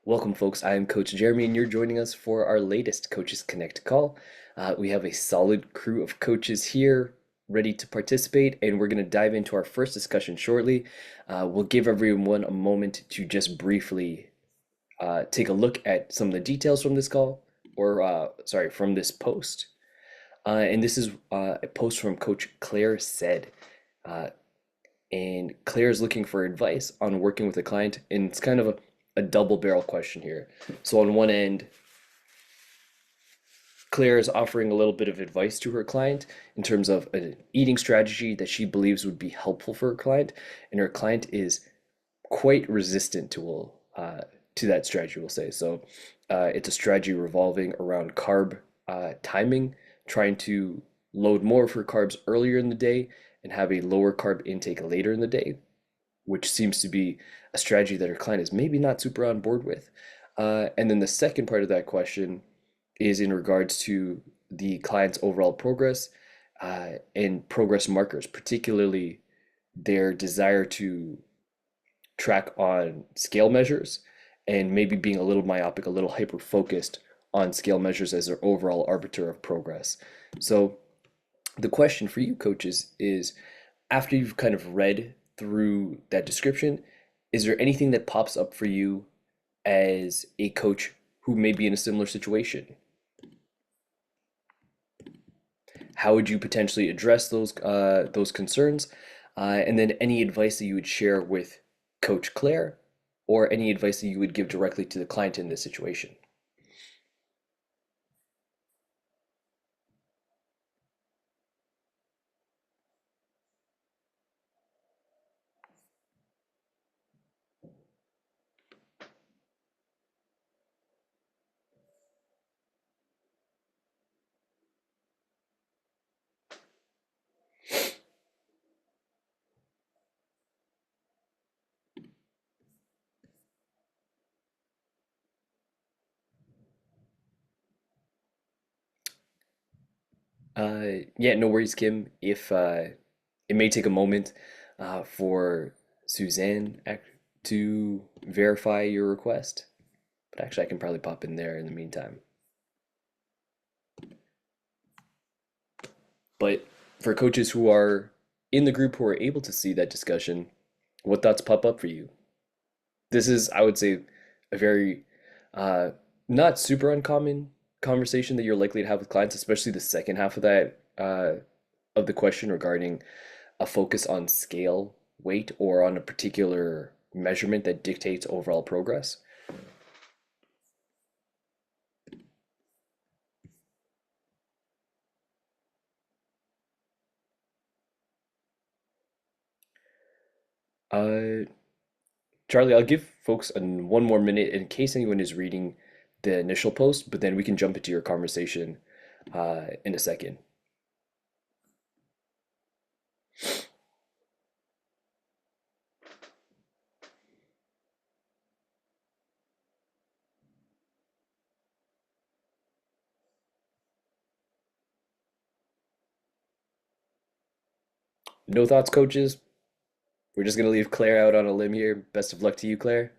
Welcome, folks. I am Coach Jeremy, and you're joining us for our latest Coaches Connect call. We have a solid crew of coaches here ready to participate, and we're going to dive into our first discussion shortly. We'll give everyone a moment to just briefly take a look at some of the details from this call, or sorry, from this post. And this is a post from Coach Claire said. Uh, and Claire is looking for advice on working with a client, and it's kind of a double barrel question here. So on one end, Claire is offering a little bit of advice to her client in terms of an eating strategy that she believes would be helpful for her client, and her client is quite resistant to that strategy, we'll say. So it's a strategy revolving around carb timing, trying to load more of her carbs earlier in the day and have a lower carb intake later in the day, which seems to be a strategy that her client is maybe not super on board with. And then the second part of that question is in regards to the client's overall progress and progress markers, particularly their desire to track on scale measures and maybe being a little myopic, a little hyper focused on scale measures as their overall arbiter of progress. So the question for you coaches is, after you've kind of read through that description, is there anything that pops up for you as a coach who may be in a similar situation? How would you potentially address those concerns? And then any advice that you would share with Coach Claire, or any advice that you would give directly to the client in this situation? Yeah, no worries, Kim. If it may take a moment for to verify your request, but actually, I can probably pop in there in the meantime. But for coaches who are in the group who are able to see that discussion, what thoughts pop up for you? This is, I would say, a very uh, not super uncommon conversation that you're likely to have with clients, especially the second half of that of the question regarding a focus on scale, weight, or on a particular measurement that dictates overall progress. Uh, Charlie, I'll give folks one more minute in case anyone is reading the initial post, but then we can jump into your conversation in a second. No thoughts, coaches? We're just gonna leave Claire out on a limb here. Best of luck to you, Claire.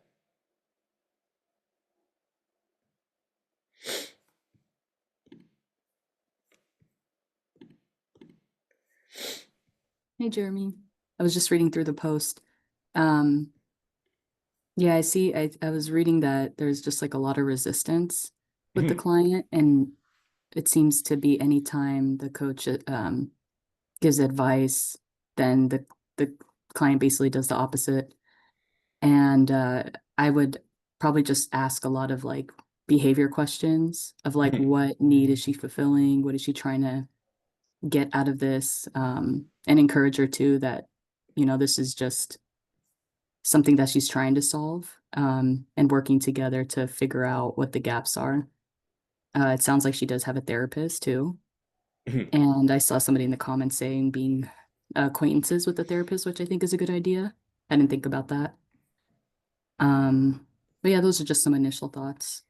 Hey, Jeremy. I was just reading through the post. Um, yeah, I see. I was reading that there's just like a lot of resistance with the client, and it seems to be anytime the coach gives advice, then the client basically does the opposite. And I would probably just ask a lot of like behavior questions of like what need is she fulfilling? What is she trying to get out of this? And encourage her too that, this is just something that she's trying to solve, and working together to figure out what the gaps are. It sounds like she does have a therapist too. And I saw somebody in the comments saying being acquaintances with the therapist, which I think is a good idea. I didn't think about that. But yeah, those are just some initial thoughts.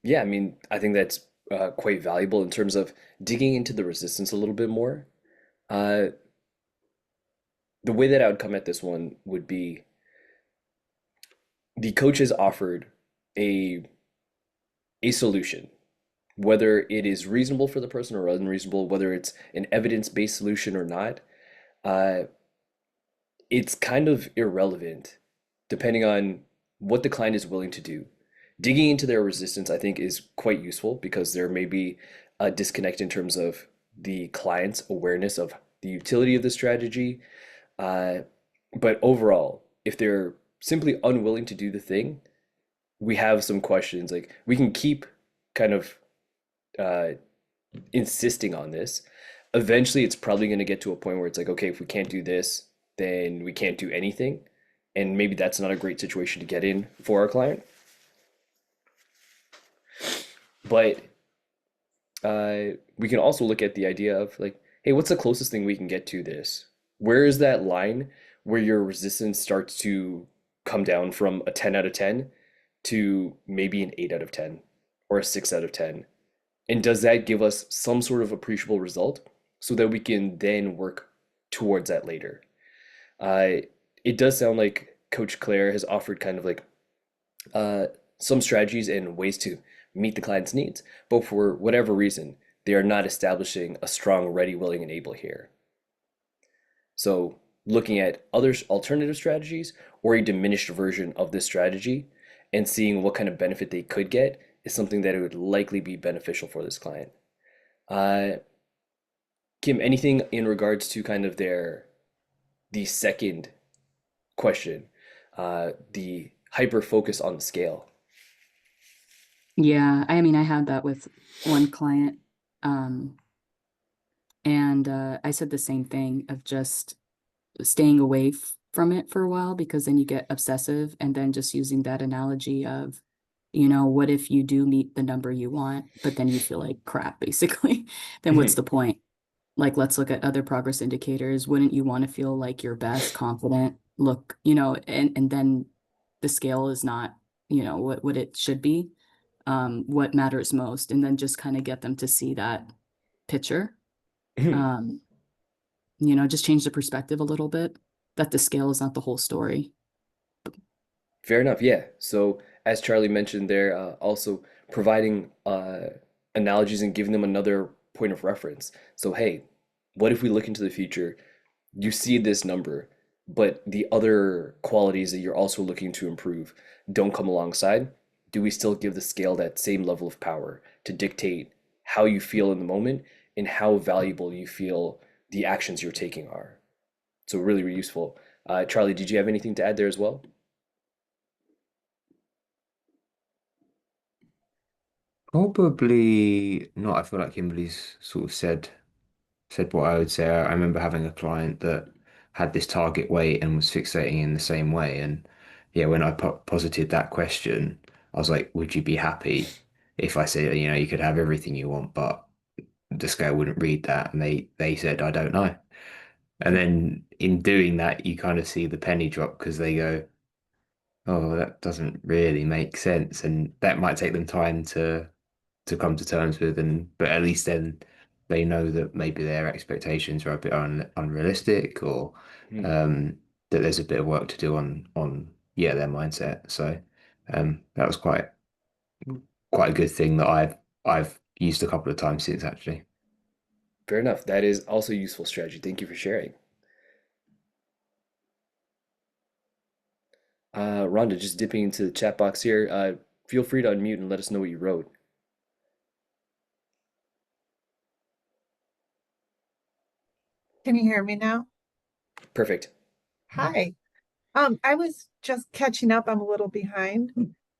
Yeah, I mean, I think that's quite valuable in terms of digging into the resistance a little bit more. Uh, the way that I would come at this one would be the coach has offered a a solution, whether it is reasonable for the person or unreasonable, whether it's an evidence-based solution or not. Uh, it's kind of irrelevant depending on what the client is willing to do. Digging into their resistance, I think, is quite useful because there may be a disconnect in terms of the client's awareness of the utility of the strategy. Uh, but overall, if they're simply unwilling to do the thing, we have some questions. Like we can keep kind of uh, insisting on this. Eventually, it's probably going to get to a point where it's like, okay, if we can't do this, then we can't do anything. And maybe that's not a great situation to get in for our client. But we can also look at the idea of like, hey, what's the closest thing we can get to this? Where is that line where your resistance starts to come down from a 10 out of 10 to maybe an 8 out of 10 or a 6 out of 10? And does that give us some sort of appreciable result so that we can then work towards that later? Uh, it does sound like Coach Claire has offered kind of like uh, some strategies and ways to meet the client's needs, but for whatever reason, they are not establishing a strong ready, willing, and able here. So looking at other alternative strategies or a diminished version of this strategy and seeing what kind of benefit they could get is something that it would likely be beneficial for this client. Uh, Kim, anything in regards to kind of the second question, the hyper focus on the scale? Yeah, I mean, I had that with one client, um, and I said the same thing of just staying away from it for a while because then you get obsessive, and then just using that analogy of, what if you do meet the number you want, but then you feel like crap, basically? Then what's the point? Like, let's look at other progress indicators. Wouldn't you want to feel like your best, confident, look, and then the scale is not, what it should be, what matters most, and then just kind of get them to see that picture. Um, just change the perspective a little bit, that the scale is not the whole story. Fair enough. Yeah. So as Charlie mentioned there, also providing analogies and giving them another point of reference. So hey, what if we look into the future? You see this number, but the other qualities that you're also looking to improve don't come alongside. Do we still give the scale that same level of power to dictate how you feel in the moment and how valuable you feel the actions you're taking are? So really, really useful. Charlie, did you have anything to add there as well? Probably not. I feel like Kimberly's sort of said what I would say. I remember having a client that had this target weight and was fixating in the same way. And yeah, when I posited that question, I was like, would you be happy if I said, you could have everything you want, but the scale wouldn't read that? And they said, I don't know. And then in doing that, you kind of see the penny drop because they go, oh, that doesn't really make sense. And that might take them time to come to terms with, and but at least then they know that maybe their expectations are a bit unrealistic, or Hmm. um, that there's a bit of work to do on yeah, their mindset. So that was quite a good thing that I've used a couple of times since actually. Fair enough. That is also a useful strategy. Thank you for sharing. Rhonda, just dipping into the chat box here. Feel free to unmute and let us know what you wrote. Can you hear me now? Perfect. Hi. I was just catching up. I'm a little behind.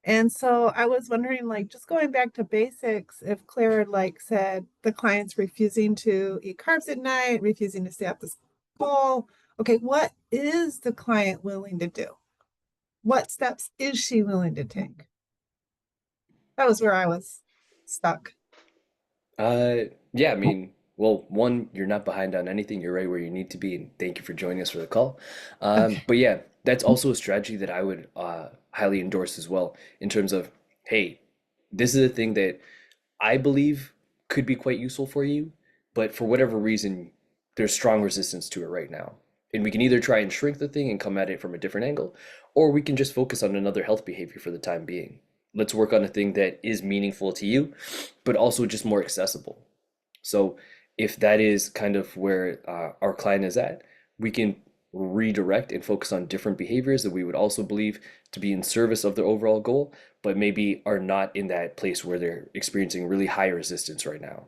And so I was wondering, like, just going back to basics, if Claire had like said the client's refusing to eat carbs at night, refusing to stay after school. Okay, what is the client willing to do? What steps is she willing to take? That was where I was stuck. Uh, yeah, I mean, well, one, you're not behind on anything. You're right where you need to be, and thank you for joining us for the call. Okay. But yeah, that's also a strategy that I would highly endorse as well in terms of, hey, this is a thing that I believe could be quite useful for you, but for whatever reason, there's strong resistance to it right now. And we can either try and shrink the thing and come at it from a different angle, or we can just focus on another health behavior for the time being. Let's work on a thing that is meaningful to you, but also just more accessible. So if that is kind of where our client is at, we can redirect and focus on different behaviors that we would also believe to be in service of their overall goal, but maybe are not in that place where they're experiencing really high resistance right now.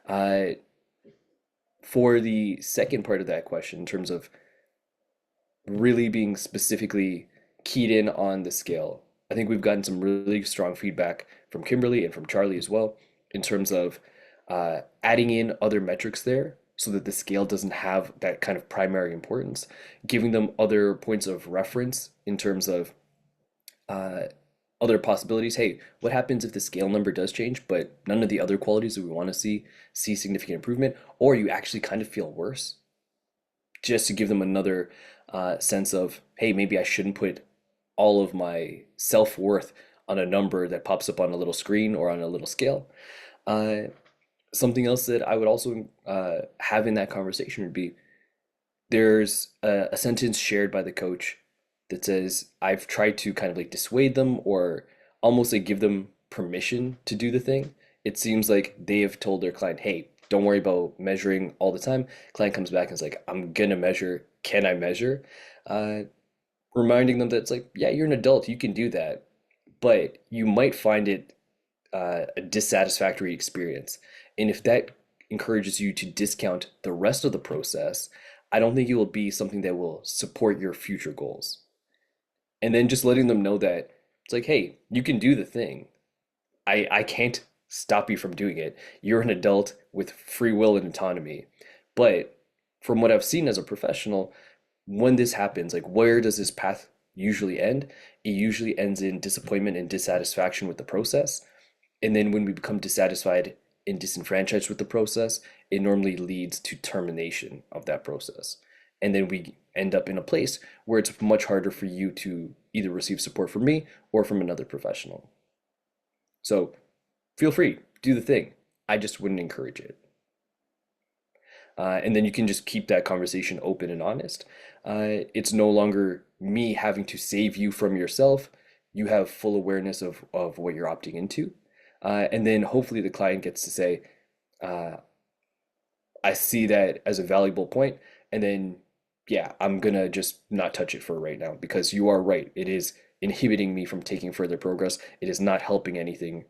Uh, for the second part of that question, in terms of really being specifically keyed in on the scale, I think we've gotten some really strong feedback from Kimberly and from Charlie as well in terms of adding in other metrics there so that the scale doesn't have that kind of primary importance, giving them other points of reference in terms of uh, other possibilities. Hey, what happens if the scale number does change, but none of the other qualities that we want to see significant improvement, or you actually kind of feel worse? Just to give them another sense of, hey, maybe I shouldn't put all of my self-worth on a number that pops up on a little screen or on a little scale. Uh, Something else that I would also have in that conversation would be there's a sentence shared by the coach that says, I've tried to kind of like dissuade them or almost like give them permission to do the thing. It seems like they have told their client, hey, don't worry about measuring all the time. Client comes back and is like, I'm gonna measure. Can I measure? Uh, Reminding them that it's like, yeah, you're an adult, you can do that, but you might find it a dissatisfactory experience. And if that encourages you to discount the rest of the process, I don't think it will be something that will support your future goals. And then just letting them know that it's like, hey, you can do the thing. I can't stop you from doing it. You're an adult with free will and autonomy. But from what I've seen as a professional, when this happens, like where does this path usually end? It usually ends in disappointment and dissatisfaction with the process. And then when we become dissatisfied and disenfranchised with the process, it normally leads to termination of that process. And then we end up in a place where it's much harder for you to either receive support from me or from another professional. So feel free, do the thing. I just wouldn't encourage it. And then you can just keep that conversation open and honest. It's no longer me having to save you from yourself. You have full awareness of what you're opting into. And then hopefully the client gets to say, uh, I see that as a valuable point, and then yeah, I'm gonna just not touch it for right now because you are right. It is inhibiting me from taking further progress. It is not helping anything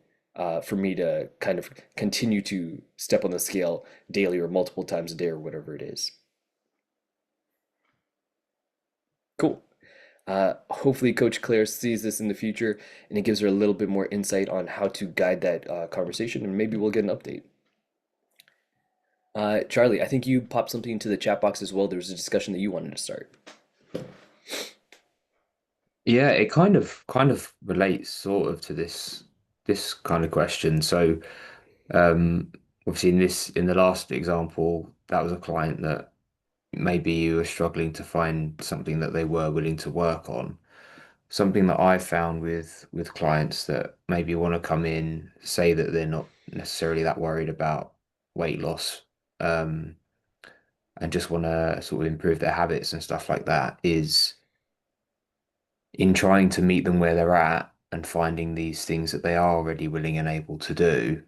for me to kind of continue to step on the scale daily or multiple times a day or whatever it is. Cool. Hopefully, Coach Claire sees this in the future and it gives her a little bit more insight on how to guide that conversation, and maybe we'll get an update. Charlie, I think you popped something into the chat box as well. There was a discussion that you wanted to start. Yeah, it kind of relates sort of to this kind of question. So um obviously in the last example, that was a client that maybe you were struggling to find something that they were willing to work on. Something that I found with clients that maybe want to come in, say that they're not necessarily that worried about weight loss, um, and just want to sort of improve their habits and stuff like that, is in trying to meet them where they're at and finding these things that they are already willing and able to do.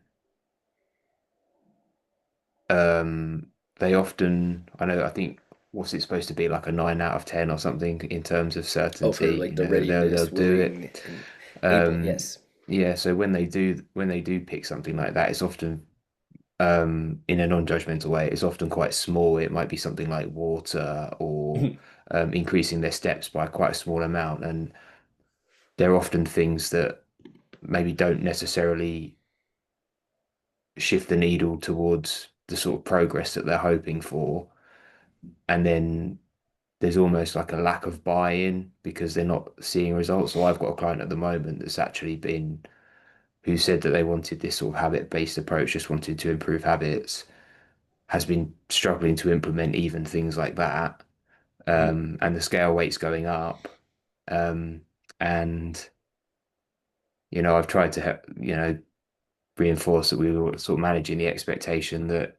Um, they often, I think, what's it supposed to be, like a 9 out of 10 or something in terms of Oh, for certainty, like the they'll readiness, do it. willing, and able. Um, Yes. yeah, so when they do pick something like that, it's often in a non-judgmental way, it's often quite small. It might be something like water or increasing their steps by quite a small amount. And they're often things that maybe don't necessarily shift the needle towards the sort of progress that they're hoping for. And then there's almost like a lack of buy-in because they're not seeing results. So I've got a client at the moment that's actually been who said that they wanted this sort of habit-based approach, just wanted to improve habits, has been struggling to implement even things like that. And the scale weight's going up. Um, and, I've tried to, reinforce that we were sort of managing the expectation that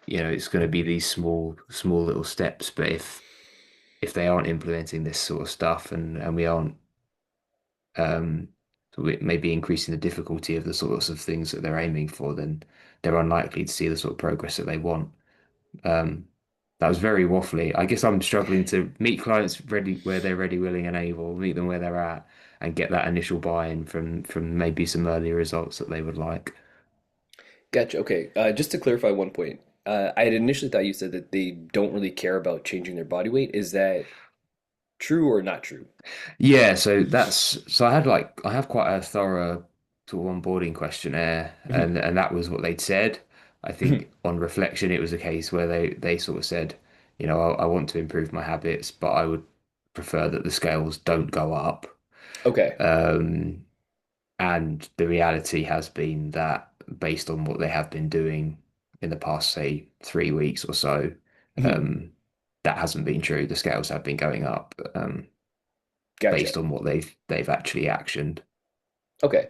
it's going to be these small little steps. But if they aren't implementing this sort of stuff, and we aren't, um, so it may be increasing the difficulty of the sorts of things that they're aiming for, then they're unlikely to see the sort of progress that they want. Um, that was very waffly. I guess I'm struggling to meet clients ready where they're ready, willing, and able, meet them where they're at, and get that initial buy-in from maybe some earlier results that they would like. Gotcha. Okay. Just to clarify one point, I had initially thought you said that they don't really care about changing their body weight. Is that true or not true? Yeah, so I have quite a thorough sort of onboarding questionnaire, Mhm. and that was what they'd said. I Mhm. think on reflection, it was a case where they sort of said, I want to improve my habits, but I would prefer that the scales don't go up. Okay. Um, and the reality has been that based on what they have been doing in the past, say, 3 weeks or so, Mhm. um, that hasn't been true. The scales have been going up, Gotcha. based on what they've actually actioned. Okay.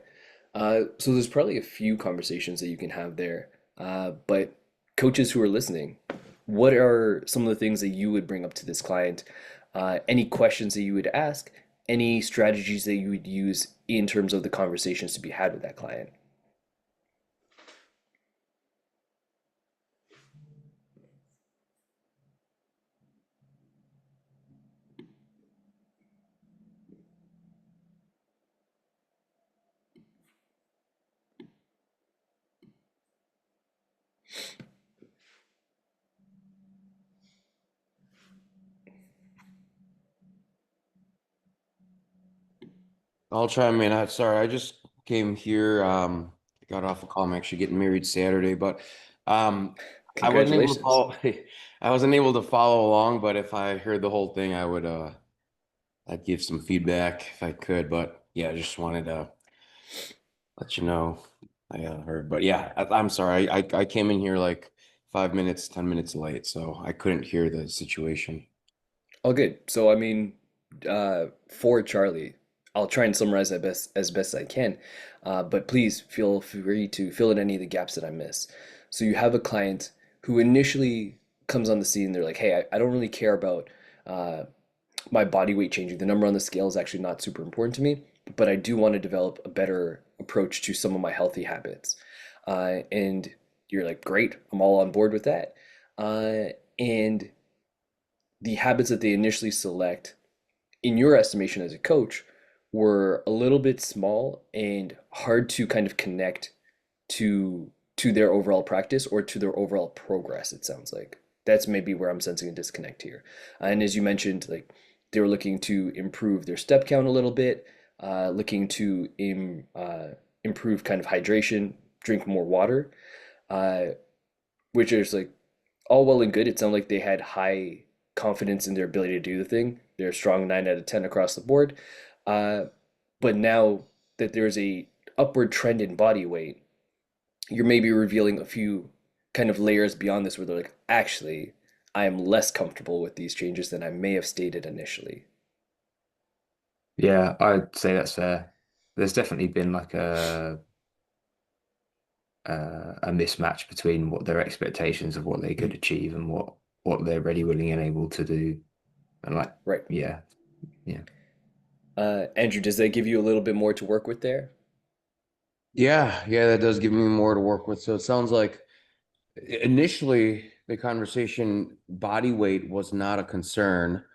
So there's probably a few conversations that you can have there. But coaches who are listening, what are some of the things that you would bring up to this client? Any questions that you would ask? Any strategies that you would use in terms of the conversations to be had with that client? I'll chime in. Sorry, I just came here. Got off a call. I'm actually getting married Saturday, but um, I wasn't able to Congratulations. follow. I wasn't able to follow along. But if I heard the whole thing, I'd give some feedback if I could. But yeah, I just wanted to let you know I heard. But yeah, I'm sorry. I came in here like 5 minutes, 10 minutes late, so I couldn't hear the situation. All good. So I mean, for Charlie, I'll try and summarize that best I can. But please feel free to fill in any of the gaps that I miss. So you have a client who initially comes on the scene. They're like, "Hey, I don't really care about uh, my body weight changing. The number on the scale is actually not super important to me, but I do want to develop a better approach to some of my healthy habits." And you're like, "Great, I'm all on board with that." And the habits that they initially select, in your estimation as a coach, were a little bit small and hard to kind of connect to their overall practice or to their overall progress, it sounds like. That's maybe where I'm sensing a disconnect here. And as you mentioned, like they were looking to improve their step count a little bit, looking to improve kind of hydration, drink more water, uh, which is like all well and good. It sounded like they had high confidence in their ability to do the thing. They're a strong 9 out of 10 across the board. Uh, but now that there's a upward trend in body weight, you're maybe revealing a few kind of layers beyond this where they're like, actually, I am less comfortable with these changes than I may have stated initially. Yeah, I'd say that's fair. There's definitely been like a mismatch between what their expectations of what they could achieve and what they're ready, willing, and able to do. And like, Right. yeah, yeah, Andrew, does that give you a little bit more to work with there? Yeah, yeah, that does give me more to work with. So it sounds like initially the conversation body weight was not a concern,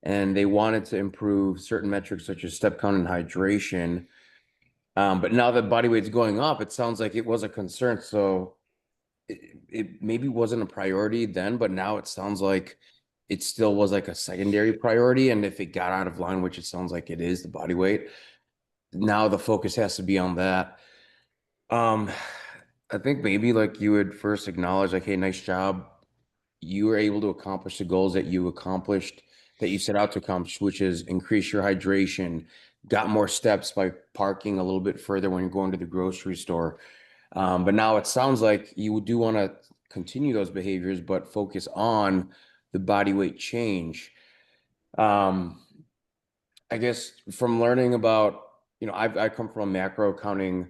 and they wanted to improve certain metrics such as step count and hydration. But now that body weight's going up, it sounds like it was a concern. So it maybe wasn't a priority then, but now it sounds like it still was like a secondary priority. And if it got out of line, which it sounds like it is, the body weight, now the focus has to be on that. Um, I think maybe like you would first acknowledge like, hey, nice job. You were able to accomplish the goals that you accomplished, that you set out to accomplish, which is increase your hydration, got more steps by parking a little bit further when you're going to the grocery store. But now it sounds like you do want to continue those behaviors, but focus on the body weight change. Um, I guess from learning about, I come from a macro accounting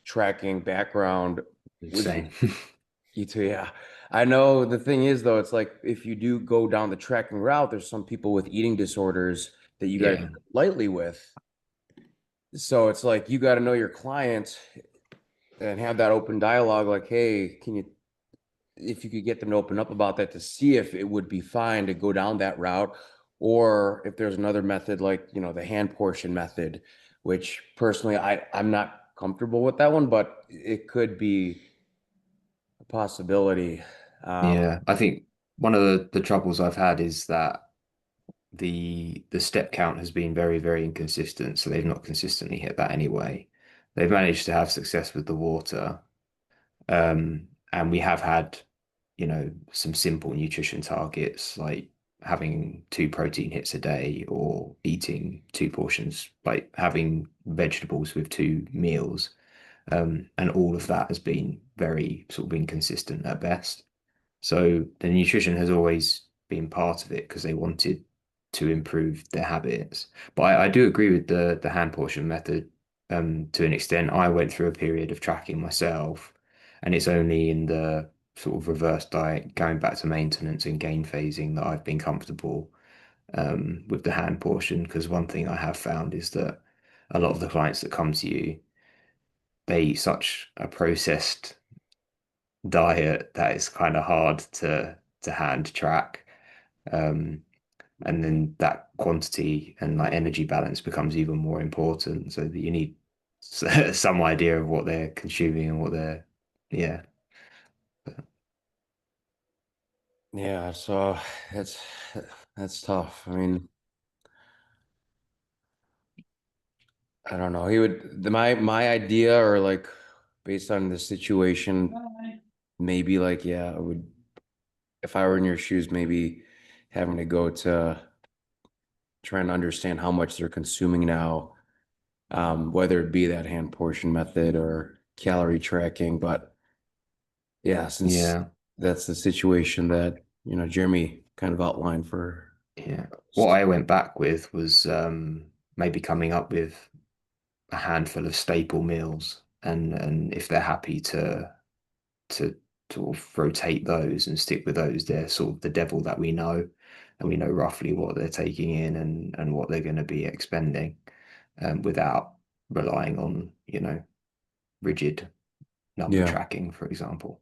tracking background with same. you too, yeah. I know the thing is though, it's like if you do go down the tracking route, there's some people with eating disorders that you got to Yeah, lightly with. So it's like you got to know your client and have that open dialogue. Like, hey, if you could get them to open up about that to see if it would be fine to go down that route, or if there's another method like, the hand portion method, which personally I'm not comfortable with that one, but it could be a possibility. Um, yeah. I think one of the troubles I've had is that the step count has been very, very inconsistent, so they've not consistently hit that anyway. They've managed to have success with the water, and we have had, some simple nutrition targets like having 2 protein hits a day or eating 2 portions, like having vegetables with 2 meals. And all of that has been very sort of inconsistent at best. So the nutrition has always been part of it because they wanted to improve their habits. But I do agree with the hand portion method to an extent. I went through a period of tracking myself, and it's only in the sort of reverse diet, going back to maintenance and gain phasing, that I've been comfortable with the hand portion. Because one thing I have found is that a lot of the clients that come to you, they eat such a processed diet that it's kind of hard to hand track. Um, and then that quantity and like energy balance becomes even more important, so that you need some idea of what they're consuming and what they're, yeah. yeah, so that's that's tough. I mean, I don't know. My idea, or like based on the situation, maybe like, yeah, I would, if I were in your shoes, maybe having to go to trying to understand how much they're consuming now, whether it be that hand portion method or calorie tracking. But yeah, since Yeah, that's the situation that, Jeremy kind of outlined for yeah. What us. I went back with was maybe coming up with a handful of staple meals, and if they're happy to sort of rotate those and stick with those, they're sort of the devil that we know, and we know roughly what they're taking in and what they're going to be expending, without relying on, rigid number Yeah. tracking, for example.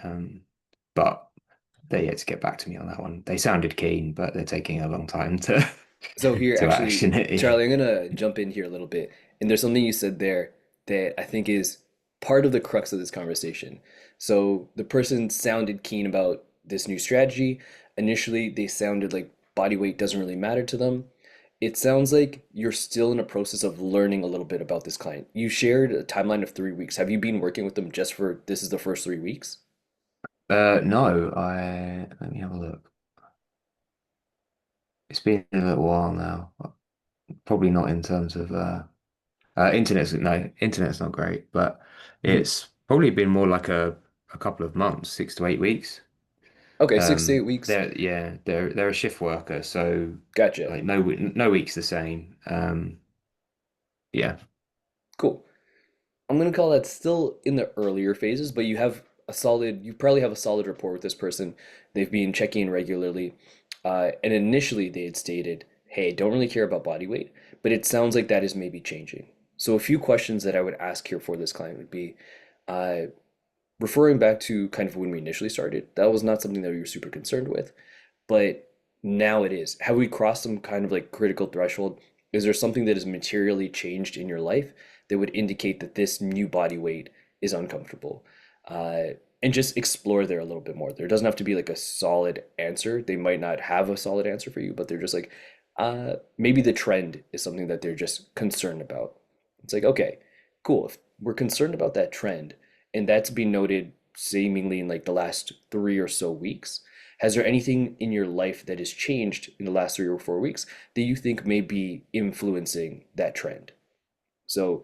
Um, but they're yet to get back to me on that one. They sounded keen, but they're taking a long time to So here, to actually, action it. Yeah. Charlie, I'm gonna jump in here a little bit. And there's something you said there that I think is part of the crux of this conversation. So the person sounded keen about this new strategy. Initially, they sounded like body weight doesn't really matter to them. It sounds like you're still in a process of learning a little bit about this client. You shared a timeline of 3 weeks. Have you been working with them just for this is the first 3 weeks? No, I let me have a look. It's been a little while now. Probably not in terms of internet's not great, but Mhm. it's probably been more like a couple of months, 6 to 8 weeks. Okay, 6 to 8 weeks. They're a shift worker, so Gotcha. like no week's the same. Yeah, Cool. I'm gonna call that still in the earlier phases, but you probably have a solid rapport with this person. They've been checking in regularly. And initially they had stated, hey, don't really care about body weight, but it sounds like that is maybe changing. So a few questions that I would ask here for this client would be, uh, referring back to kind of when we initially started, that was not something that we were super concerned with, but now it is. Have we crossed some kind of like critical threshold? Is there something that has materially changed in your life that would indicate that this new body weight is uncomfortable? Uh, and just explore there a little bit more. There doesn't have to be like a solid answer. They might not have a solid answer for you, but they're just like, maybe the trend is something that they're just concerned about. It's like, okay, cool. If we're concerned about that trend, and that's been noted seemingly in like the last 3 or so weeks, has there anything in your life that has changed in the last 3 or 4 weeks that you think may be influencing that trend? So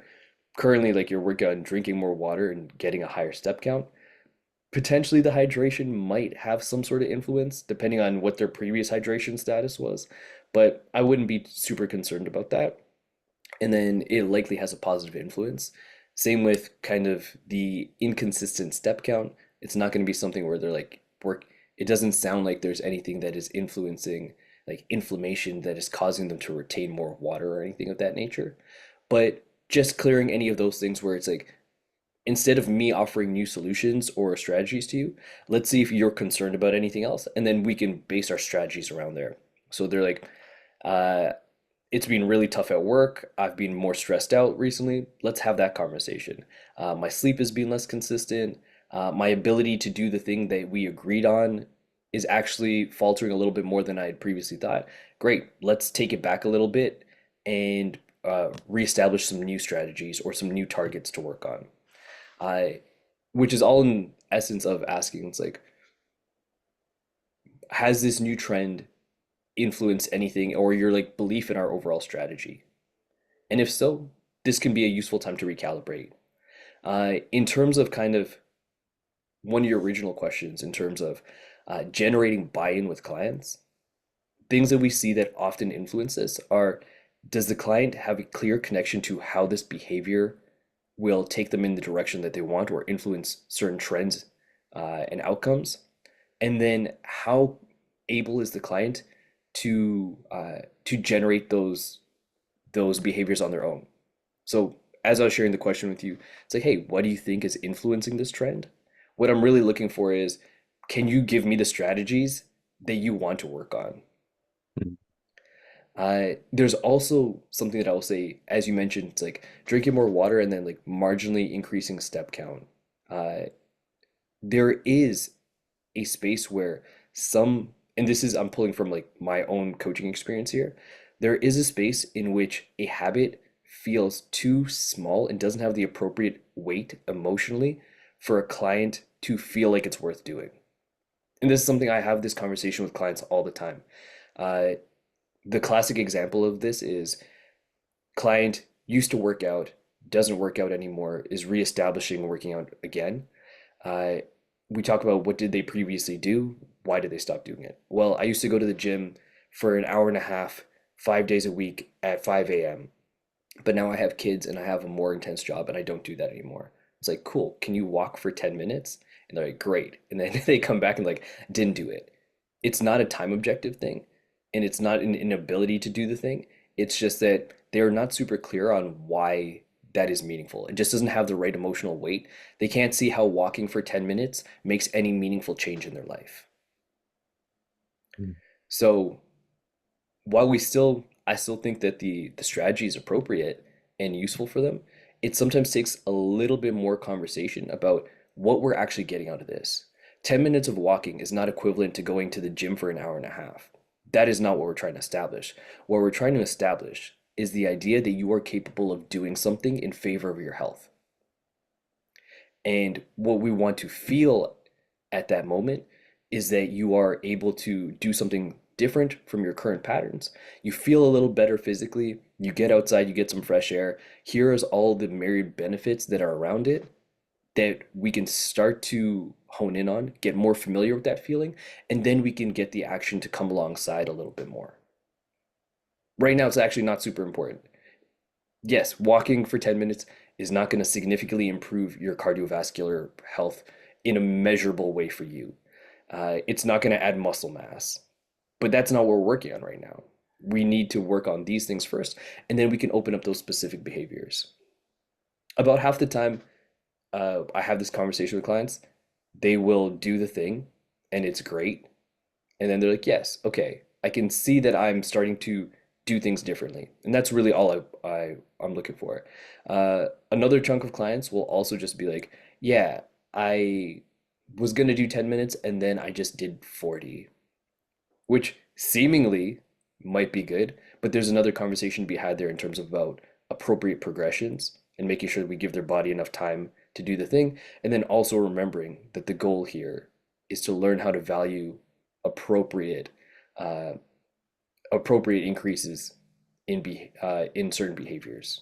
currently, like you're working on drinking more water and getting a higher step count. Potentially, the hydration might have some sort of influence depending on what their previous hydration status was, but I wouldn't be super concerned about that, and then it likely has a positive influence. Same with kind of the inconsistent step count. It's not going to be something where they're like work, it doesn't sound like there's anything that is influencing like inflammation that is causing them to retain more water or anything of that nature. But just clearing any of those things where it's like, instead of me offering new solutions or strategies to you, let's see if you're concerned about anything else, and then we can base our strategies around there. So they're like, uh, it's been really tough at work. I've been more stressed out recently. Let's have that conversation. My sleep has been less consistent. My ability to do the thing that we agreed on is actually faltering a little bit more than I had previously thought. Great. Let's take it back a little bit and reestablish some new strategies or some new targets to work on. I, which is all in essence of asking, it's like, has this new trend influenced anything or your like belief in our overall strategy? And if so, this can be a useful time to recalibrate. In terms of kind of one of your original questions, in terms of generating buy-in with clients, things that we see that often influence this are, does the client have a clear connection to how this behavior will take them in the direction that they want or influence certain trends and outcomes? And then how able is the client to generate those behaviors on their own? So as I was sharing the question with you, it's like, hey, what do you think is influencing this trend? What I'm really looking for is, can you give me the strategies that you want to work on? Mm. There's also something that I will say, as you mentioned, it's like drinking more water and then like marginally increasing step count. Uh, there is a space where some, and this is, I'm pulling from like my own coaching experience here, there is a space in which a habit feels too small and doesn't have the appropriate weight emotionally for a client to feel like it's worth doing. And this is something I have this conversation with clients all the time. Uh, the classic example of this is client used to work out, doesn't work out anymore, is reestablishing working out again. Uh, we talk about what did they previously do? Why did they stop doing it? Well, I used to go to the gym for an hour and a half, 5 days a week at 5 a.m. But now I have kids and I have a more intense job and I don't do that anymore. It's like, cool, can you walk for 10 minutes? And they're like, great. And then they come back and like, didn't do it. It's not a time objective thing and it's not an inability to do the thing. It's just that they're not super clear on why that is meaningful. It just doesn't have the right emotional weight. They can't see how walking for 10 minutes makes any meaningful change in their life. Mm. So while I still think that the strategy is appropriate and useful for them, it sometimes takes a little bit more conversation about what we're actually getting out of this. 10 minutes of walking is not equivalent to going to the gym for an hour and a half. That is not what we're trying to establish. What we're trying to establish is the idea that you are capable of doing something in favor of your health. And what we want to feel at that moment is that you are able to do something different from your current patterns. You feel a little better physically, you get outside, you get some fresh air. Here is all the myriad benefits that are around it that we can start to hone in on, get more familiar with that feeling, and then we can get the action to come alongside a little bit more. Right now, it's actually not super important. Yes, walking for 10 minutes is not going to significantly improve your cardiovascular health in a measurable way for you. It's not going to add muscle mass, but that's not what we're working on right now. We need to work on these things first, and then we can open up those specific behaviors. About half the time, I have this conversation with clients, they will do the thing, and it's great. And then they're like, yes, okay, I can see that I'm starting to do things differently. And that's really all I'm looking for. Another chunk of clients will also just be like, yeah, I was gonna do 10 minutes and then I just did 40, which seemingly might be good, but there's another conversation to be had there in terms of about appropriate progressions and making sure that we give their body enough time to do the thing. And then also remembering that the goal here is to learn how to value appropriate uh, appropriate increases in certain behaviors.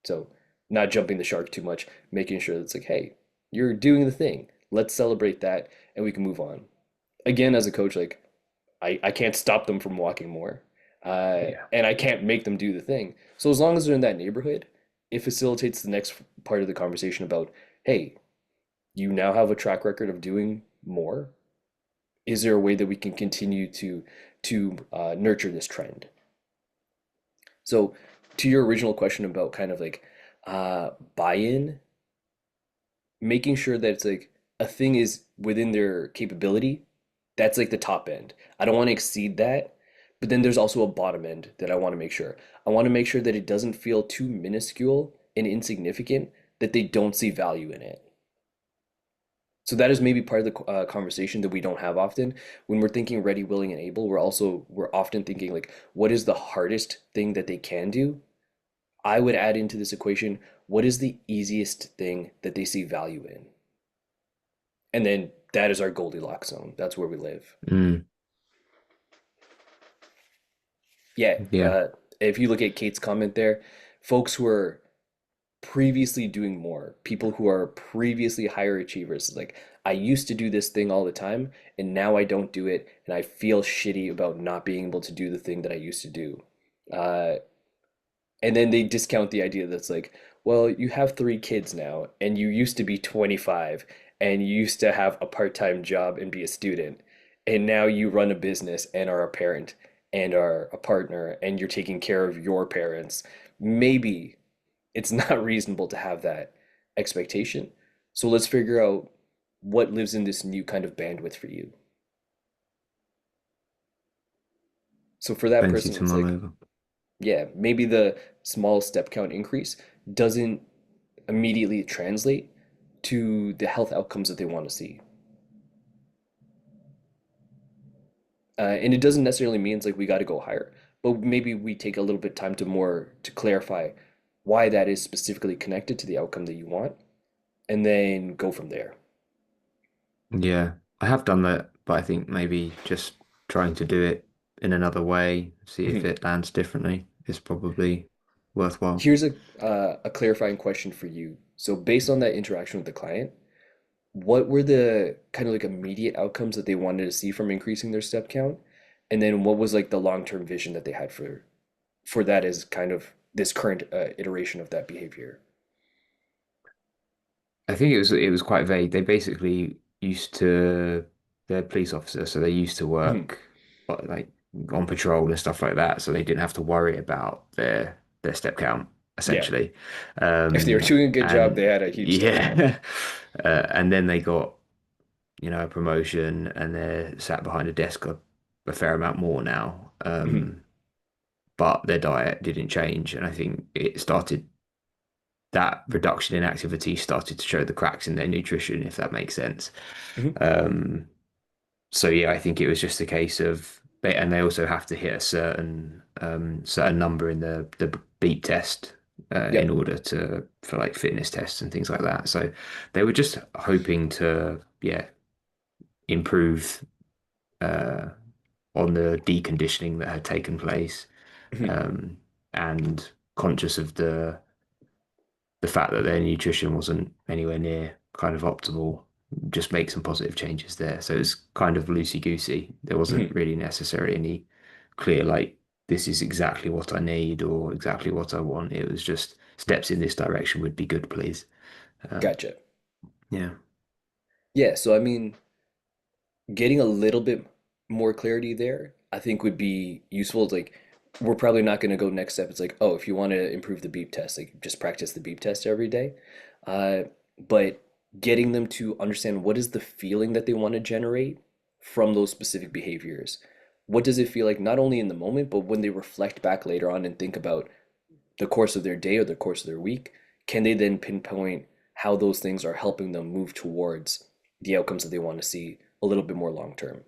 So not jumping the shark too much, making sure that it's like, hey, you're doing the thing. Let's celebrate that and we can move on. Again, as a coach, like I can't stop them from walking more. Yeah. And I can't make them do the thing. So as long as they're in that neighborhood, it facilitates the next part of the conversation about, hey, you now have a track record of doing more. Is there a way that we can continue to nurture this trend? So, to your original question about kind of like buy-in, making sure that it's like a thing is within their capability, that's like the top end. I don't want to exceed that, but then there's also a bottom end that I want to make sure. I want to make sure that it doesn't feel too minuscule and insignificant that they don't see value in it. So that is maybe part of the conversation that we don't have often. When we're thinking ready, willing, and able, we're often thinking like, what is the hardest thing that they can do? I would add into this equation, what is the easiest thing that they see value in? And then that is our Goldilocks zone. That's where we live. Mm, Yeah, yeah. if you look at Kate's comment there, folks who are previously doing more, people who are previously higher achievers, like I used to do this thing all the time, and now I don't do it, and I feel shitty about not being able to do the thing that I used to do. Uh, And then they discount the idea that's like, well, you have three kids now, and you used to be 25, and you used to have a part-time job and be a student, and now you run a business and are a parent and are a partner, and you're taking care of your parents. Maybe it's not reasonable to have that expectation. So let's figure out what lives in this new kind of bandwidth for you. So for that Plenty person, to it's mull like, over. yeah, maybe the small step count increase doesn't immediately translate to the health outcomes that they want to see. And it doesn't necessarily mean it's like we got to go higher, but maybe we take a little bit time to more to clarify why that is specifically connected to the outcome that you want, and then go from there. Yeah, I have done that, but I think maybe just trying to do it in another way, see if Mhm. it lands differently, is probably worthwhile. Here's a clarifying question for you. So based on that interaction with the client, what were the kind of like immediate outcomes that they wanted to see from increasing their step count? And then what was like the long-term vision that they had for that as kind of this current iteration of that behavior? I think it was quite vague. They basically used to they're police officers, so they used to Mhm. work like on patrol and stuff like that, so they didn't have to worry about their step count Yeah. essentially. If they were doing a good job, they And had a huge step count. yeah, and then they got a promotion and they're sat behind a desk a fair amount more now. Mhm. But their diet didn't change, and I think that reduction in activity started to show the cracks in their nutrition, if that makes sense. Mhm. Um, so yeah, I think it was just a case of and they also have to hit a certain number in the beep test in Yep. order to for like fitness tests and things like that. So they were just hoping to improve uh, on the deconditioning that had taken place, Mhm. um, and conscious of the fact that their nutrition wasn't anywhere near kind of optimal, just make some positive changes there. So it's kind of loosey goosey. There wasn't Mhm. really necessarily any clear, like, this is exactly what I need or exactly what I want. It was just steps in this direction would be good, please. Um, Gotcha. yeah. Yeah, so I mean, getting a little bit more clarity there, I think would be useful. It's like we're probably not going to go next step. It's like, oh, if you want to improve the beep test, like just practice the beep test every day. Uh, but getting them to understand what is the feeling that they want to generate from those specific behaviors. What does it feel like not only in the moment, but when they reflect back later on and think about the course of their day or the course of their week, can they then pinpoint how those things are helping them move towards the outcomes that they want to see a little bit more long term?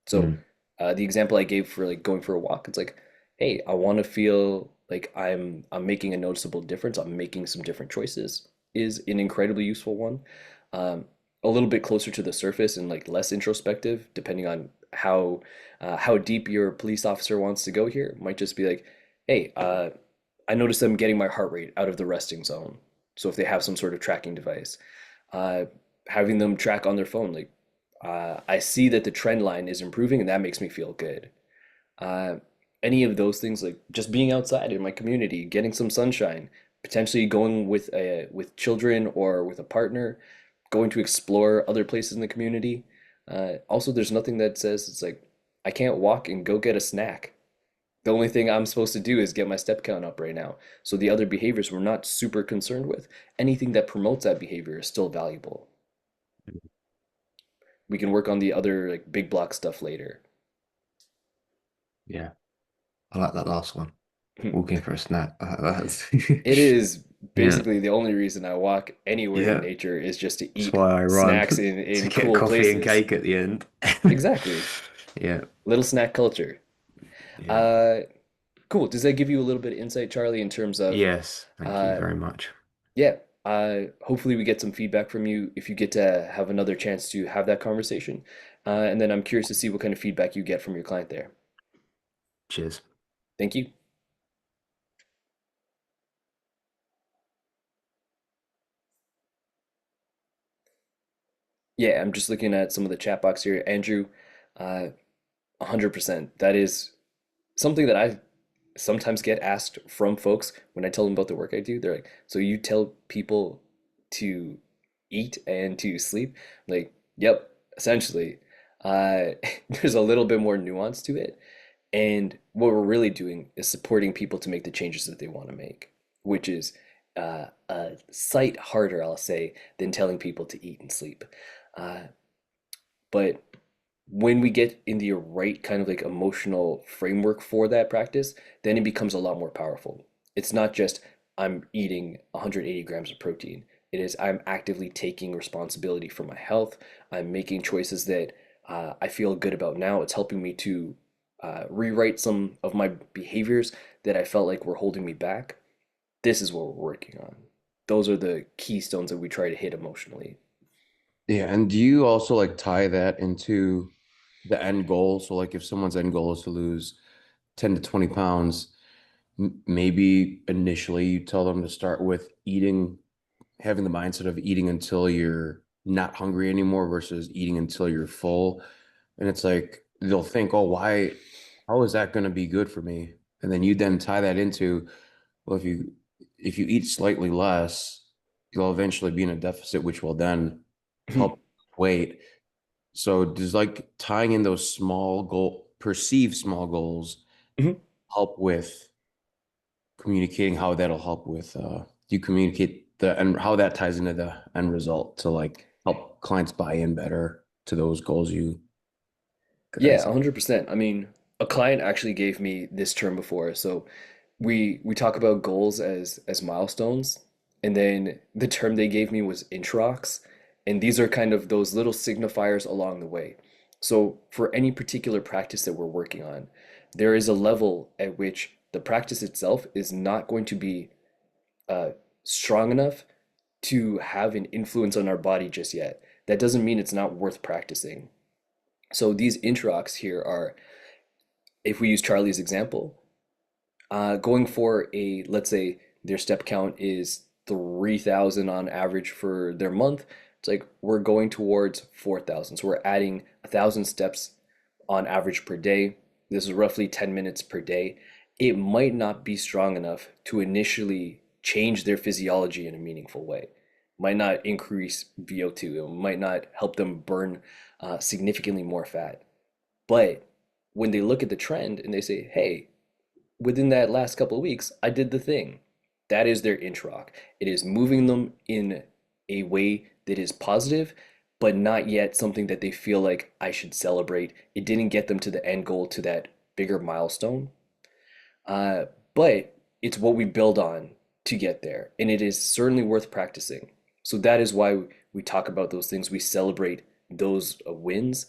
So, Mm, the example I gave for like going for a walk, it's like, hey, I want to feel like I'm making a noticeable difference. I'm making some different choices is an incredibly useful one. Um, a little bit closer to the surface and like less introspective, depending on how deep your police officer wants to go here. Might just be like, hey, I noticed I'm getting my heart rate out of the resting zone. So if they have some sort of tracking device, uh, having them track on their phone, like I see that the trend line is improving, and that makes me feel good. Uh, any of those things, like just being outside in my community, getting some sunshine, potentially going with children or with a partner, going to explore other places in the community. Also, there's nothing that says it's like I can't walk and go get a snack. The only thing I'm supposed to do is get my step count up right now. So the other behaviors we're not super concerned with. Anything that promotes that behavior is still valuable. We can work on the other like big block stuff later. Yeah, I like that last one. Walking for a snack. I like It that. is Yeah, basically the only reason I walk anywhere in yeah. nature is just to That's eat why I run snacks to in get cool coffee and places. cake at the end. Exactly. Yeah, Little snack culture. yeah. Uh, cool. Does that give you a little bit of insight, Charlie, in terms of Yes, thank you uh, very much. yeah, hopefully we get some feedback from you if you get to have another chance to have that conversation. And then I'm curious to see what kind of feedback you get from your client there. Cheers. Thank you. Yeah, I'm just looking at some of the chat box here. Andrew, 100%. That is something that I sometimes get asked from folks when I tell them about the work I do. They're like, "So you tell people to eat and to sleep?" I'm like, yep, essentially. Uh, there's a little bit more nuance to it. And what we're really doing is supporting people to make the changes that they want to make, which is a sight harder, I'll say, than telling people to eat and sleep. Uh, but when we get in the right kind of like emotional framework for that practice, then it becomes a lot more powerful. It's not just I'm eating 180 grams of protein. It is I'm actively taking responsibility for my health. I'm making choices that I feel good about now. It's helping me to rewrite some of my behaviors that I felt like were holding me back. This is what we're working on. Those are the keystones that we try to hit emotionally. Yeah, and do you also like tie that into the end goal? So like if someone's end goal is to lose 10 to 20 pounds, maybe initially you tell them to start with eating, having the mindset of eating until you're not hungry anymore versus eating until you're full. And it's like they'll think, oh, why, how is that going to be good for me? And then you then tie that into, well, if you eat slightly less, you'll eventually be in a deficit, which will then help weight. So does like tying in those perceived small goals help with communicating how that'll help with you communicate the and how that ties into the end result to like help clients buy in better to those goals you Yeah, guys. 100%. I mean, a client actually gave me this term before. So we talk about goals as milestones, and then the term they gave me was introcs, and these are kind of those little signifiers along the way. So for any particular practice that we're working on, there is a level at which the practice itself is not going to be uh, strong enough to have an influence on our body just yet. That doesn't mean it's not worth practicing. So these introcs here are, if we use Charlie's example, going for a, let's say their step count is 3,000 on average for their month. It's like we're going towards 4,000. So we're adding 1,000 steps on average per day. This is roughly 10 minutes per day. It might not be strong enough to initially change their physiology in a meaningful way. Might not increase VO2. It might not help them burn significantly more fat. But when they look at the trend and they say, hey, within that last couple of weeks, I did the thing. That is their introc. It is moving them in a way that is positive, but not yet something that they feel like I should celebrate. It didn't get them to the end goal, to that bigger milestone. Uh, but it's what we build on to get there. And it is certainly worth practicing. So that is why we talk about those things. We celebrate those wins.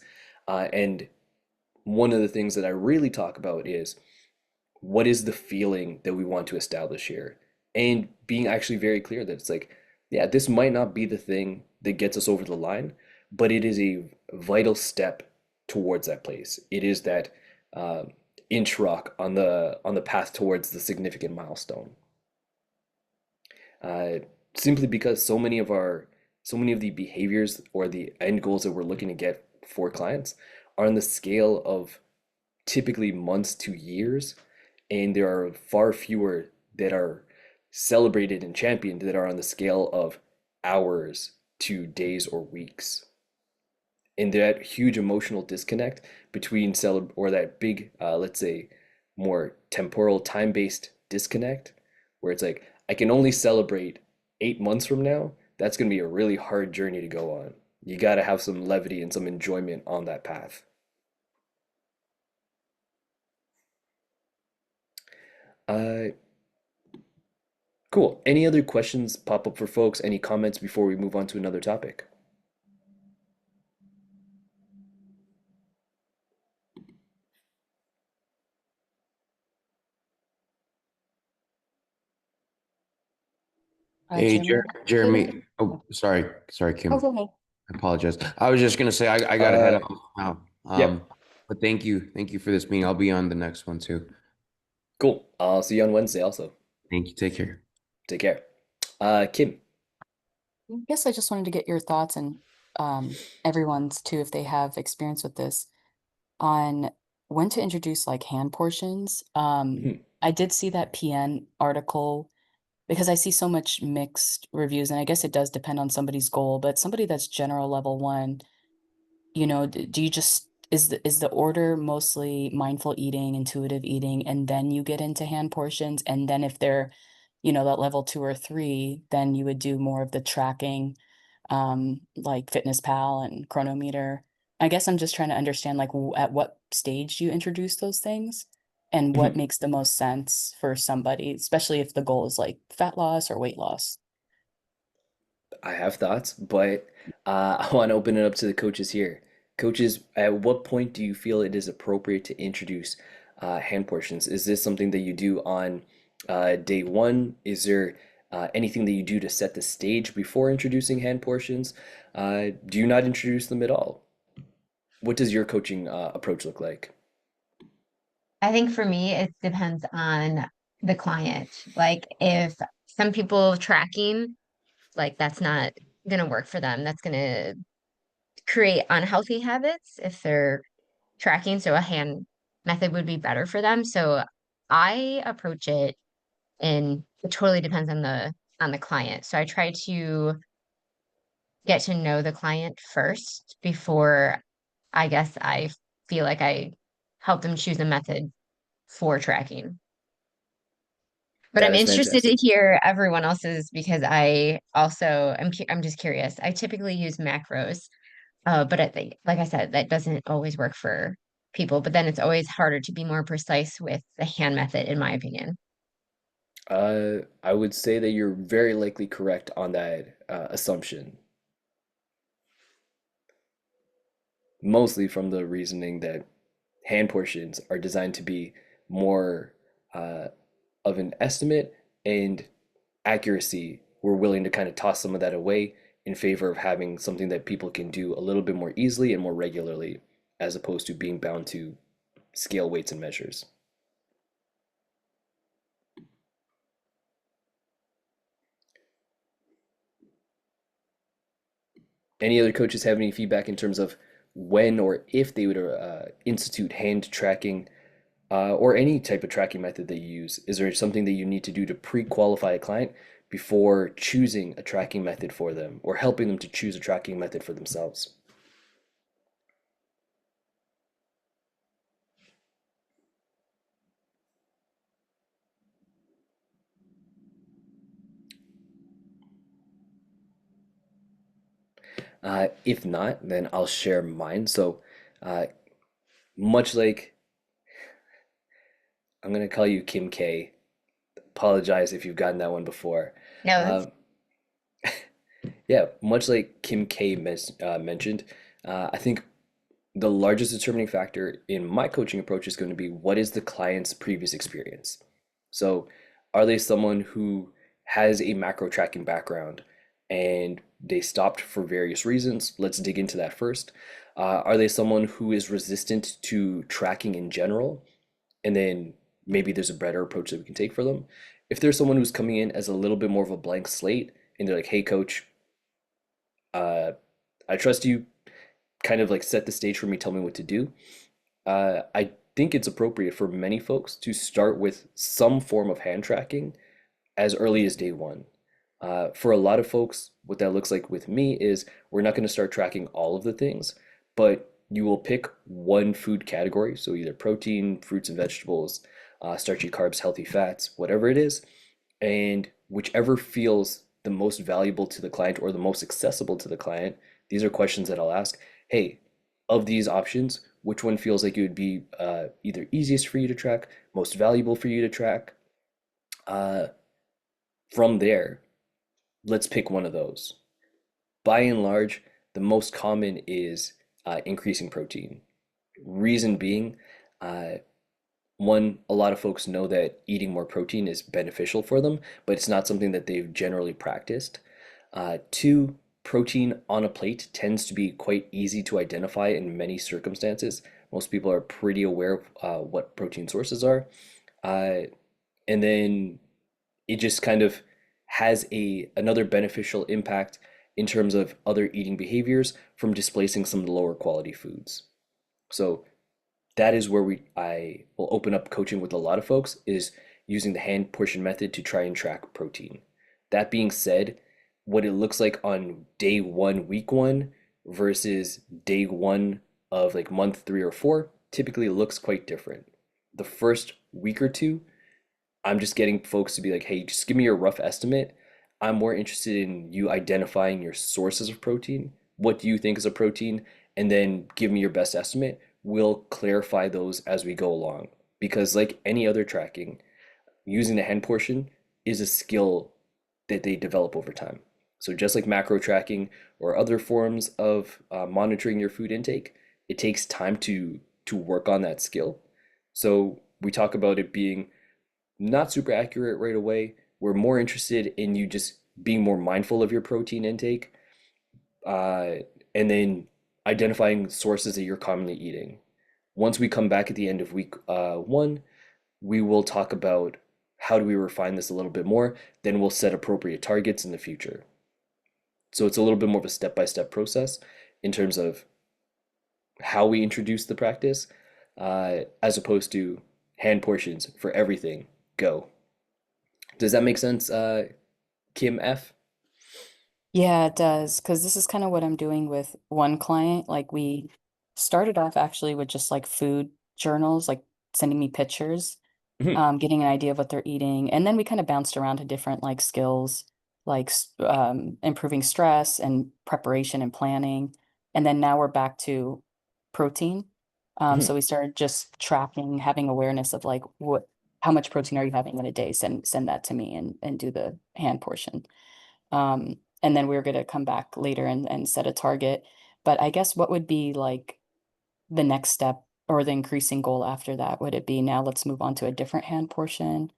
And one of the things that I really talk about is what is the feeling that we want to establish here, and being actually very clear that it's like, yeah, this might not be the thing that gets us over the line, but it is a vital step towards that place. It is that uh, inch rock on the path towards the significant milestone. uh, Simply because so many of the behaviors or the end goals that we're looking to get for clients are on the scale of typically months to years, and there are far fewer that are celebrated and championed that are on the scale of hours to days or weeks. And that huge emotional disconnect between or that big, let's say, more temporal, time-based disconnect, where it's like I can only celebrate 8 months from now. That's going to be a really hard journey to go on. You got to have some levity and some enjoyment on that path. Uh, cool. Any other questions pop up for folks? Any comments before we move on to another topic? Hey, Jeremy. Jeremy. Oh, sorry, Oh, Kim. go ahead. I apologize. I was just gonna say I gotta head Uh, off now. yep. But thank you for this meeting. I'll be on the next one too. Cool. I'll see you on Wednesday also. Thank you. Take care. Take care. Kim. I guess I just wanted to get your thoughts and everyone's too, if they have experience with this, on when to introduce like hand portions. Mhm, I did see that PN article because I see so much mixed reviews, and I guess it does depend on somebody's goal, but somebody that's general level one, do you just is the order mostly mindful eating, intuitive eating, and then you get into hand portions, and then if they're, that level 2 or 3, then you would do more of the tracking, like Fitness Pal and Chronometer. I guess I'm just trying to understand like at what stage do you introduce those things and what mhm. makes the most sense for somebody, especially if the goal is like fat loss or weight loss. I have thoughts, but I want to open it up to the coaches here. Coaches, at what point do you feel it is appropriate to introduce hand portions? Is this something that you do on day one? Is there anything that you do to set the stage before introducing hand portions? Do you not introduce them at all? What does your coaching approach look like? I think for me, it depends on the client. Like if some people tracking, like that's not gonna work for them. That's gonna create unhealthy habits if they're tracking. So a hand method would be better for them. So I approach it and it totally depends on the client. So I try to get to know the client first before I guess I feel like I help them choose a method for tracking. But That I'm is interested to fantastic. hear everyone else's because I also I'm just curious. I typically use macros, but I think, like I said, that doesn't always work for people. But then it's always harder to be more precise with the hand method, in my opinion. I would say that you're very likely correct on that assumption, mostly from the reasoning that hand portions are designed to be more uh, of an estimate and accuracy. We're willing to kind of toss some of that away in favor of having something that people can do a little bit more easily and more regularly, as opposed to being bound to scale weights and measures. Any other coaches have any feedback in terms of when or if they would institute hand tracking or any type of tracking method that you use? Is there something that you need to do to pre-qualify a client before choosing a tracking method for them or helping them to choose a tracking method for themselves? If not, then I'll share mine. So, uh, much like I'm gonna call you Kim K. Apologize if you've gotten that one before. No, that's Um, yeah, much like Kim K mentioned, I think the largest determining factor in my coaching approach is going to be what is the client's previous experience. So, are they someone who has a macro tracking background and they stopped for various reasons? Let's dig into that first. Are they someone who is resistant to tracking in general? And then maybe there's a better approach that we can take for them. If there's someone who's coming in as a little bit more of a blank slate and they're like, hey, coach, uh, I trust you, kind of like set the stage for me, tell me what to do. I think it's appropriate for many folks to start with some form of hand tracking as early as day one. For a lot of folks, what that looks like with me is we're not going to start tracking all of the things, but you will pick one food category, so either protein, fruits and vegetables, starchy carbs, healthy fats, whatever it is, and whichever feels the most valuable to the client or the most accessible to the client, these are questions that I'll ask. Hey, of these options, which one feels like it would be either easiest for you to track, most valuable for you to track? Uh, from there, let's pick one of those. By and large, the most common is increasing protein. Reason being, uh, one, a lot of folks know that eating more protein is beneficial for them, but it's not something that they've generally practiced. Two, protein on a plate tends to be quite easy to identify in many circumstances. Most people are pretty aware of what protein sources are. Uh, and then it just kind of has another beneficial impact in terms of other eating behaviors from displacing some of the lower quality foods. So that is where I will open up coaching with a lot of folks is using the hand portion method to try and track protein. That being said, what it looks like on day one, week one versus day one of like month 3 or 4 typically looks quite different. The first week or two, I'm just getting folks to be like, hey, just give me your rough estimate. I'm more interested in you identifying your sources of protein. What do you think is a protein? And then give me your best estimate. We'll clarify those as we go along. Because, like any other tracking, using the hand portion is a skill that they develop over time. So, just like macro tracking or other forms of monitoring your food intake, it takes time to work on that skill. So, we talk about it being not super accurate right away. We're more interested in you just being more mindful of your protein intake, uh, and then identifying sources that you're commonly eating. Once we come back at the end of week one, we will talk about how do we refine this a little bit more. Then we'll set appropriate targets in the future. So it's a little bit more of a step-by-step process in terms of how we introduce the practice, as opposed to hand portions for everything. Go. Does that make sense, Kim F? Yeah, it does. Because this is kind of what I'm doing with one client. Like we started off actually with just like food journals, like sending me pictures, Mhm, getting an idea of what they're eating. And then we kind of bounced around to different like skills, like improving stress and preparation and planning. And then now we're back to protein. mhm. So we started just tracking, having awareness of like how much protein are you having in a day? Send that to me and do the hand portion. And then we're going to come back later and set a target. But I guess what would be like the next step or the increasing goal after that? Would it be now let's move on to a different hand portion?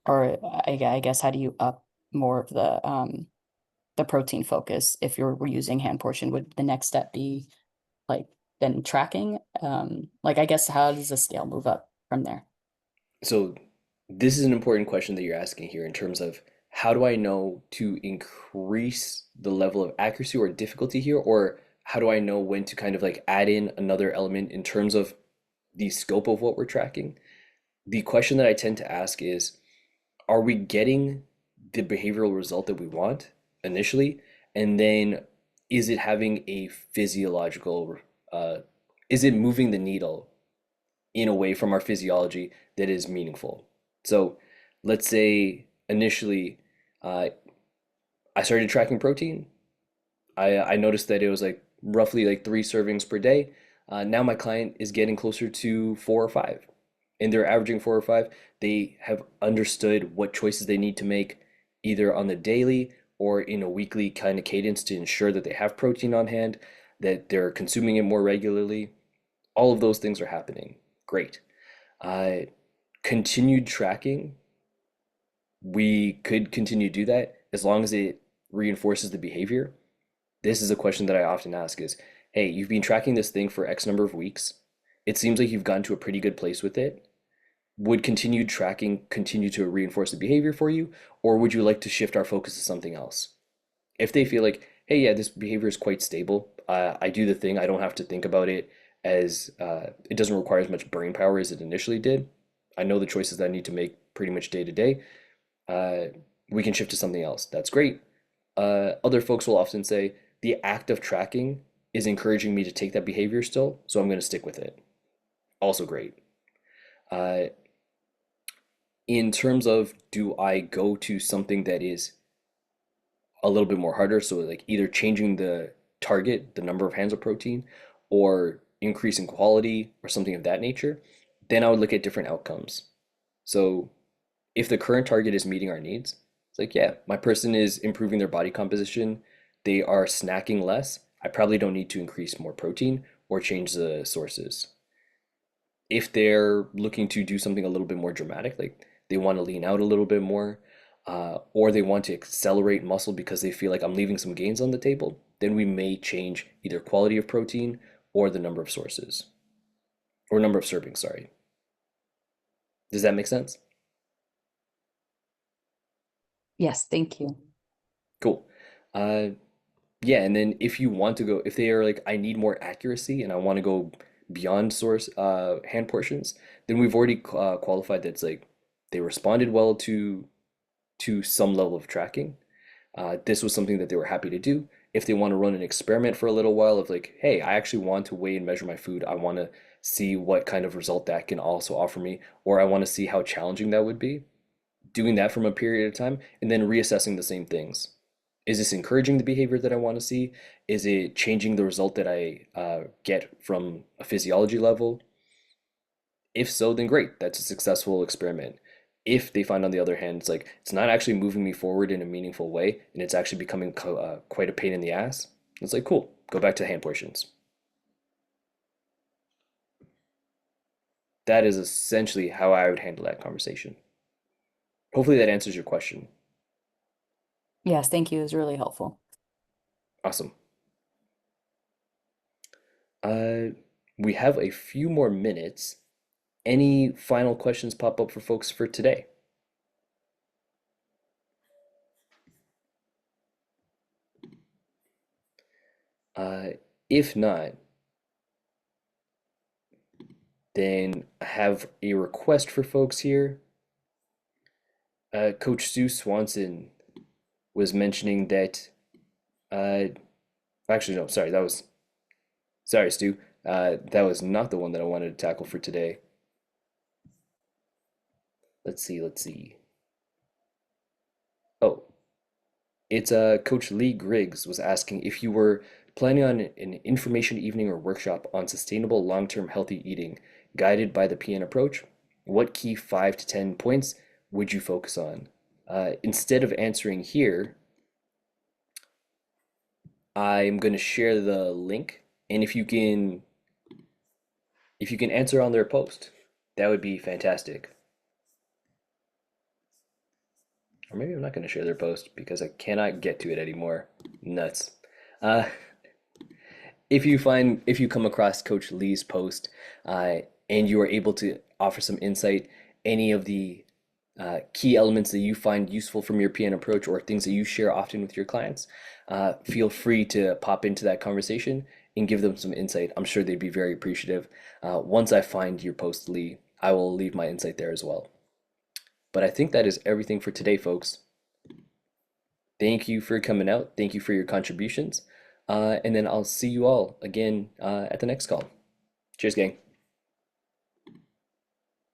Or I guess how do you up more of the protein focus if we're using hand portion? Would the next step be like then tracking? Like I guess how does the scale move up from there? So this is an important question that you're asking here in terms of how do I know to increase the level of accuracy or difficulty here, or how do I know when to kind of like add in another element in terms of the scope of what we're tracking? The question that I tend to ask is, are we getting the behavioral result that we want initially? And then is it having a physiological, uh, is it moving the needle in a way from our physiology that is meaningful? So let's say initially uh, I started tracking protein. I noticed that it was like roughly like 3 servings per day. Now my client is getting closer to 4 or 5, and they're averaging 4 or 5. They have understood what choices they need to make either on the daily or in a weekly kind of cadence to ensure that they have protein on hand, that they're consuming it more regularly. All of those things are happening. Great. Uh, Continued tracking, we could continue to do that as long as it reinforces the behavior. This is a question that I often ask is, hey, you've been tracking this thing for X number of weeks. It seems like you've gotten to a pretty good place with it. Would continued tracking continue to reinforce the behavior for you, or would you like to shift our focus to something else? If they feel like, hey, yeah, this behavior is quite stable, I do the thing, I don't have to think about it as it doesn't require as much brain power as it initially did. I know the choices that I need to make pretty much day to day. Uh, we can shift to something else. That's great. Other folks will often say the act of tracking is encouraging me to take that behavior still, so I'm going to stick with it. Also great. Uh, in terms of, do I go to something that is a little bit more harder? So like either changing the target, the number of hands of protein, or increasing quality or something of that nature, then I would look at different outcomes. So if the current target is meeting our needs, it's like, yeah, my person is improving their body composition, they are snacking less. I probably don't need to increase more protein or change the sources. If they're looking to do something a little bit more dramatic, like they want to lean out a little bit more, or they want to accelerate muscle because they feel like I'm leaving some gains on the table, then we may change either quality of protein or the number of sources or number of servings, sorry. Does that make sense? Yes, thank you. Cool. Uh, yeah, and then if you want to go, if they are like, I need more accuracy and I want to go beyond source hand portions, then we've already qualified that it's like they responded well to some level of tracking. This was something that they were happy to do. If they want to run an experiment for a little while of like, hey, I actually want to weigh and measure my food. I want to see what kind of result that can also offer me, or I want to see how challenging that would be. Doing that from a period of time and then reassessing the same things. Is this encouraging the behavior that I want to see? Is it changing the result that I get from a physiology level? If so, then great. That's a successful experiment. If they find, on the other hand, it's like it's not actually moving me forward in a meaningful way and it's actually becoming quite a pain in the ass, it's like, cool, go back to hand portions. That is essentially how I would handle that conversation. Hopefully that answers your question. Yes, thank you. It was really helpful. Awesome. Uh, we have a few more minutes. Any final questions pop up for folks for today? Uh, if not, then I have a request for folks here. Coach Sue Swanson was mentioning that, uh, actually, no, sorry, sorry, Stu. That was not the one that I wanted to tackle for today. Let's see. Oh, it's Coach Lee Griggs was asking if you were planning on an information evening or workshop on sustainable long-term healthy eating guided by the PN approach, what key 5 to 10 points would you focus on? Instead of answering here, I'm going to share the link, and if you can answer on their post, that would be fantastic. Or maybe I'm not going to share their post because I cannot get to it anymore. Nuts. Uh, if you come across Coach Lee's post, and you are able to offer some insight, any of the key elements that you find useful from your PN approach or things that you share often with your clients, feel free to pop into that conversation and give them some insight. I'm sure they'd be very appreciative. Once I find your post, Lee, I will leave my insight there as well. But I think that is everything for today, folks. Thank you for coming out. Thank you for your contributions. And then I'll see you all again at the next call. Cheers, gang.